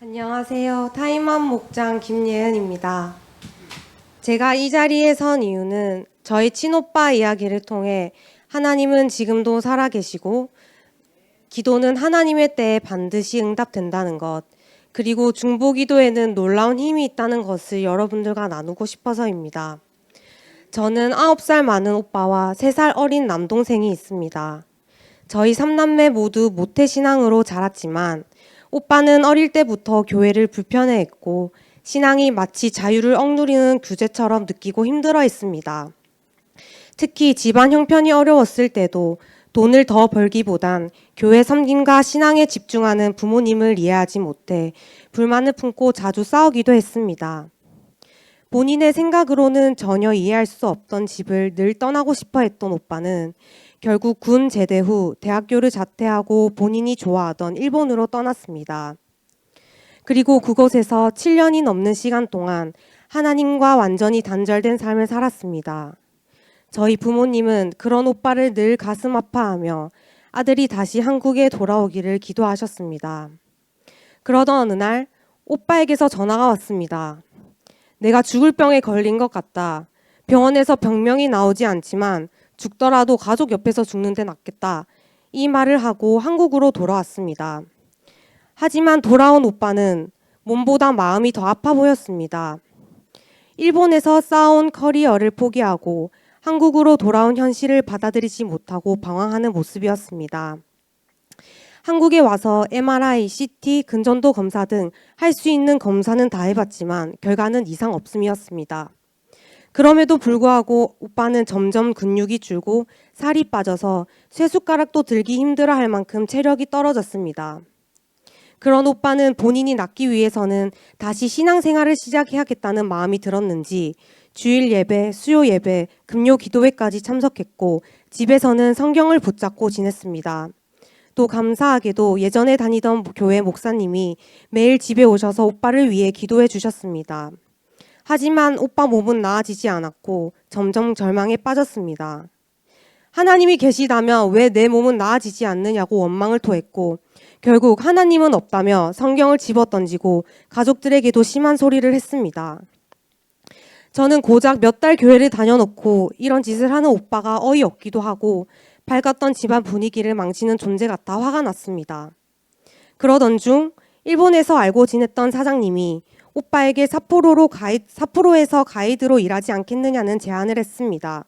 안녕하세요. 타임맘 목장 김예은입니다. 제가 이 자리에 선 이유는 저희 친오빠 이야기를 통해 하나님은 지금도 살아계시고 기도는 하나님의 때에 반드시 응답된다는 것, 그리고 중보기도에는 놀라운 힘이 있다는 것을 여러분들과 나누고 싶어서입니다. 저는 9살 많은 오빠와 3살 어린 남동생이 있습니다. 저희 3남매 모두 모태신앙으로 자랐지만 오빠는 어릴 때부터 교회를 불편해했고 신앙이 마치 자유를 억누르는 규제처럼 느끼고 힘들어했습니다. 특히 집안 형편이 어려웠을 때도 돈을 더 벌기보단 교회 섬김과 신앙에 집중하는 부모님을 이해하지 못해 불만을 품고 자주 싸우기도 했습니다. 본인의 생각으로는 전혀 이해할 수 없던 집을 늘 떠나고 싶어 했던 오빠는 결국 군 제대 후 대학교를 자퇴하고 본인이 좋아하던 일본으로 떠났습니다. 그리고 그곳에서 7년이 넘는 시간 동안 하나님과 완전히 단절된 삶을 살았습니다. 저희 부모님은 그런 오빠를 늘 가슴 아파하며 아들이 다시 한국에 돌아오기를 기도하셨습니다. 그러던 어느 날 오빠에게서 전화가 왔습니다. 내가 죽을 병에 걸린 것 같다. 병원에서 병명이 나오지 않지만 죽더라도 가족 옆에서 죽는 데 낫겠다. 이 말을 하고 한국으로 돌아왔습니다. 하지만 돌아온 오빠는 몸보다 마음이 더 아파 보였습니다. 일본에서 쌓아온 커리어를 포기하고 한국으로 돌아온 현실을 받아들이지 못하고 방황하는 모습이었습니다. 한국에 와서 MRI, CT, 근전도 검사 등 할 수 있는 검사는 다 해봤지만 결과는 이상 없음이었습니다. 그럼에도 불구하고 오빠는 점점 근육이 줄고 살이 빠져서 쇠숟가락도 들기 힘들어 할 만큼 체력이 떨어졌습니다. 그런 오빠는 본인이 낫기 위해서는 다시 신앙생활을 시작해야겠다는 마음이 들었는지 주일 예배, 수요 예배, 금요 기도회까지 참석했고 집에서는 성경을 붙잡고 지냈습니다. 또 감사하게도 예전에 다니던 교회 목사님이 매일 집에 오셔서 오빠를 위해 기도해 주셨습니다. 하지만 오빠 몸은 나아지지 않았고 점점 절망에 빠졌습니다. 하나님이 계시다면 왜 내 몸은 나아지지 않느냐고 원망을 토했고 결국 하나님은 없다며 성경을 집어던지고 가족들에게도 심한 소리를 했습니다. 저는 고작 몇 달 교회를 다녀놓고 이런 짓을 하는 오빠가 어이없기도 하고 밝았던 집안 분위기를 망치는 존재 같아 화가 났습니다. 그러던 중 일본에서 알고 지냈던 사장님이 오빠에게 삿포로에서 가이드로 일하지 않겠느냐는 제안을 했습니다.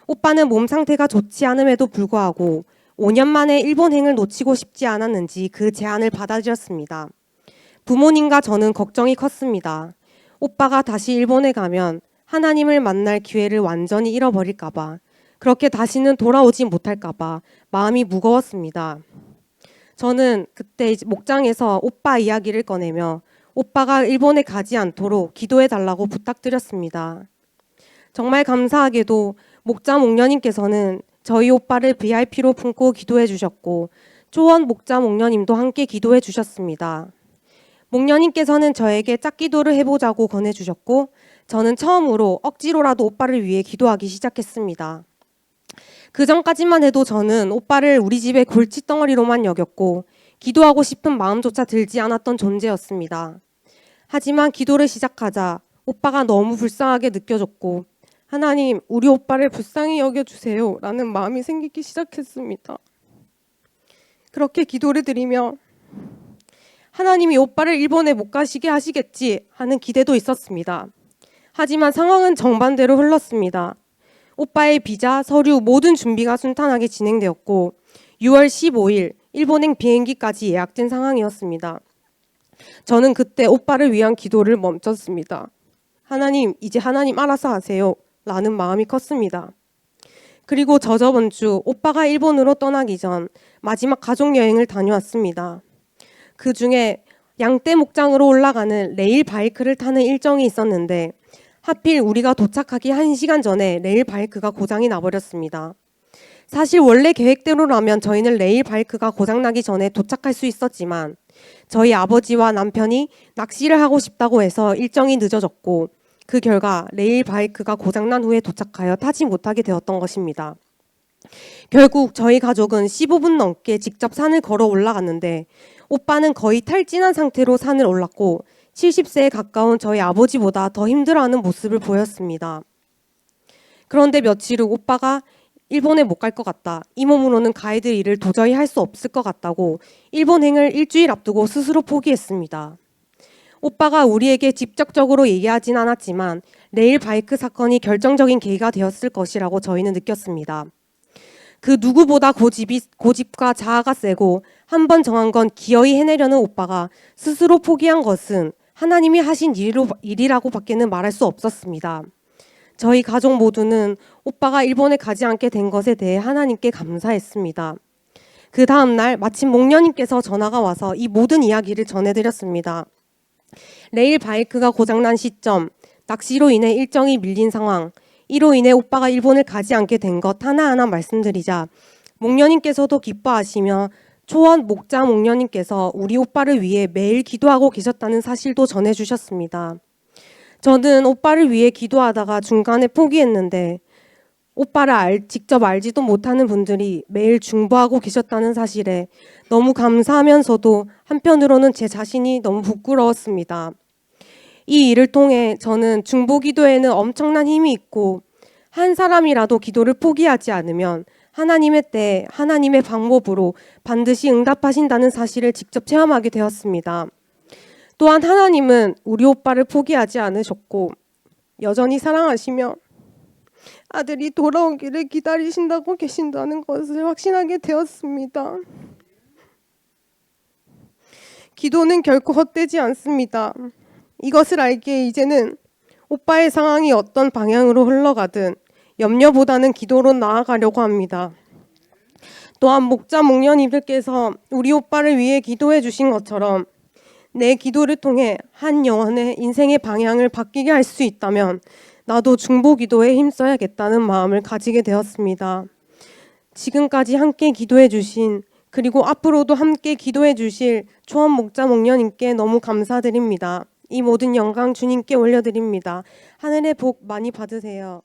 오빠는 몸 상태가 좋지 않음에도 불구하고 5년 만에 일본행을 놓치고 싶지 않았는지 그 제안을 받아들였습니다. 부모님과 저는 걱정이 컸습니다. 오빠가 다시 일본에 가면 하나님을 만날 기회를 완전히 잃어버릴까봐, 그렇게 다시는 돌아오지 못할까봐 마음이 무거웠습니다. 저는 그때 목장에서 오빠 이야기를 꺼내며 오빠가 일본에 가지 않도록 기도해달라고 부탁드렸습니다. 정말 감사하게도 목장 목녀님께서는 저희 오빠를 VIP로 품고 기도해 주셨고 초원 목장 목녀님도 함께 기도해 주셨습니다. 목녀님께서는 저에게 짝기도를 해보자고 권해주셨고 저는 처음으로 억지로라도 오빠를 위해 기도하기 시작했습니다. 그 전까지만 해도 저는 오빠를 우리 집의 골칫덩어리로만 여겼고 기도하고 싶은 마음조차 들지 않았던 존재였습니다. 하지만 기도를 시작하자 오빠가 너무 불쌍하게 느껴졌고 하나님, 우리 오빠를 불쌍히 여겨주세요 라는 마음이 생기기 시작했습니다. 그렇게 기도를 드리며 하나님이 오빠를 일본에 못 가시게 하시겠지 하는 기대도 있었습니다. 하지만 상황은 정반대로 흘렀습니다. 오빠의 비자, 서류 모든 준비가 순탄하게 진행되었고 6월 15일 일본행 비행기까지 예약된 상황이었습니다. 저는 그때 오빠를 위한 기도를 멈췄습니다. 하나님, 이제 하나님 알아서 하세요 라는 마음이 컸습니다. 그리고 저번 주 오빠가 일본으로 떠나기 전 마지막 가족여행을 다녀왔습니다. 그 중에 양떼 목장으로 올라가는 레일 바이크를 타는 일정이 있었는데 하필 우리가 도착하기 1시간 전에 레일 바이크가 고장이 나버렸습니다. 사실 원래 계획대로라면 저희는 레일 바이크가 고장나기 전에 도착할 수 있었지만 저희 아버지와 남편이 낚시를 하고 싶다고 해서 일정이 늦어졌고 그 결과 레일 바이크가 고장난 후에 도착하여 타지 못하게 되었던 것입니다. 결국 저희 가족은 15분 넘게 직접 산을 걸어 올라갔는데 오빠는 거의 탈진한 상태로 산을 올랐고 70세에 가까운 저희 아버지보다 더 힘들어하는 모습을 보였습니다. 그런데 며칠 후 오빠가 일본에 못 갈 것 같다. 이 몸으로는 가이드 일을 도저히 할 수 없을 것 같다고 일본행을 일주일 앞두고 스스로 포기했습니다. 오빠가 우리에게 직접적으로 얘기하진 않았지만 레일 바이크 사건이 결정적인 계기가 되었을 것이라고 저희는 느꼈습니다. 그 누구보다 고집과 자아가 세고 한 번 정한 건 기어이 해내려는 오빠가 스스로 포기한 것은 하나님이 하신 일이라고밖에는 말할 수 없었습니다. 저희 가족 모두는 오빠가 일본에 가지 않게 된 것에 대해 하나님께 감사했습니다. 그 다음 날 마침 목녀님께서 전화가 와서 이 모든 이야기를 전해드렸습니다. 레일 바이크가 고장난 시점, 낚시로 인해 일정이 밀린 상황, 이로 인해 오빠가 일본을 가지 않게 된 것 하나하나 말씀드리자 목녀님께서도 기뻐하시며 초원 목자 목녀님께서 우리 오빠를 위해 매일 기도하고 계셨다는 사실도 전해주셨습니다. 저는 오빠를 위해 기도하다가 중간에 포기했는데 오빠를 직접 알지도 못하는 분들이 매일 중보하고 계셨다는 사실에 너무 감사하면서도 한편으로는 제 자신이 너무 부끄러웠습니다. 이 일을 통해 저는 중보 기도에는 엄청난 힘이 있고 한 사람이라도 기도를 포기하지 않으면 하나님의 때, 하나님의 방법으로 반드시 응답하신다는 사실을 직접 체험하게 되었습니다. 또한 하나님은 우리 오빠를 포기하지 않으셨고 여전히 사랑하시며 아들이 돌아오기를 기다리신다고 계신다는 것을 확신하게 되었습니다. 기도는 결코 헛되지 않습니다. 이것을 알기에 이제는 오빠의 상황이 어떤 방향으로 흘러가든 염려보다는 기도로 나아가려고 합니다. 또한 목자 목녀님들께서 우리 오빠를 위해 기도해 주신 것처럼 내 기도를 통해 한 영혼의 인생의 방향을 바뀌게 할 수 있다면 나도 중보 기도에 힘써야겠다는 마음을 가지게 되었습니다. 지금까지 함께 기도해 주신 그리고 앞으로도 함께 기도해 주실 초원 목자 목녀님께 너무 감사드립니다. 이 모든 영광 주님께 올려드립니다. 하늘의 복 많이 받으세요.